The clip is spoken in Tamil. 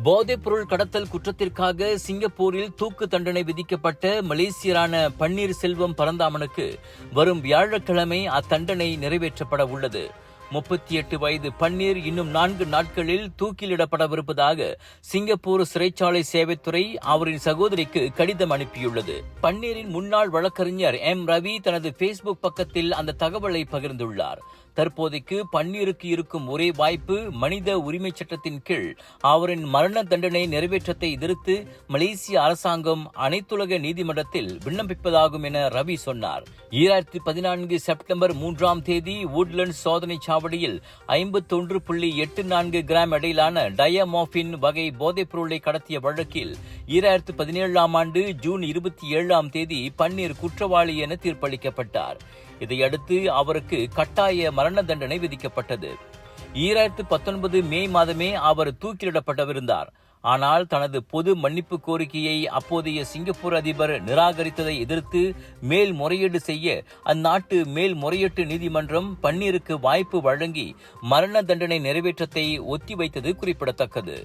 போதைப்பொருள் கடத்தல் குற்றத்திற்காக சிங்கப்பூரில் தூக்கு தண்டனை விதிக்கப்பட்ட மலேசியரான பன்னீர்செல்வம் பரந்தாமனுக்கு வரும் வியாழக்கிழமை அத்தண்டனை நிறைவேற்றப்பட உள்ளது. 38 வயது பன்னீர் இன்னும் 4 நாட்களில் தூக்கிலிடப்படவிருப்பதாக சிங்கப்பூர் சிறைச்சாலை சேவைத்துறை அவரின் சகோதரிக்கு கடிதம் அனுப்பியுள்ளது. பன்னீரின் முன்னாள் வழக்கறிஞர் ரவி தனது பேஸ்புக் பக்கத்தில் அந்த தகவலை பகிர்ந்துள்ளார். தற்போதைக்கு பன்னீருக்கு இருக்கும் ஒரே வாய்ப்பு மனித உரிமை சட்டத்தின் கீழ் அவரின் மரண தண்டனை நிறைவேற்றத்தை எதிர்த்து மலேசிய அரசாங்கம் அனைத்துலக நீதிமன்றத்தில் விண்ணப்பிப்பதாகும் என ரவி சொன்னார். 2014 செப்டம்பர் 3ஆம் தேதி வுட்லண்ட்ஸ் சோதனை சாவடியில் 51.84 கிராம் எடையிலான டயமோர்பின் வகை போதைப் பொருளை கடத்திய வழக்கில் 2017ஆம் ஆண்டு ஜூன் 27ஆம் தேதி பன்னீர் குற்றவாளி என தீர்ப்பளிக்கப்பட்டார். இதையடுத்து அவருக்கு கட்டாய மரண தண்டனை விதிக்கப்பட்டது. 2019 மே மாதமே அவர் தூக்கிலிடப்படவிருந்தார். ஆனால் தனது பொது மன்னிப்பு கோரிக்கையை அப்போதைய சிங்கப்பூர் அதிபர் நிராகரித்ததை எதிர்த்து மேல்முறையீடு செய்ய அந்நாட்டு மேல்முறையீட்டு நீதிமன்றம் பன்னீருக்கு வாய்ப்பு வழங்கி மரண தண்டனை நிறைவேற்றத்தை ஒத்திவைத்தது குறிப்பிடத்தக்கது.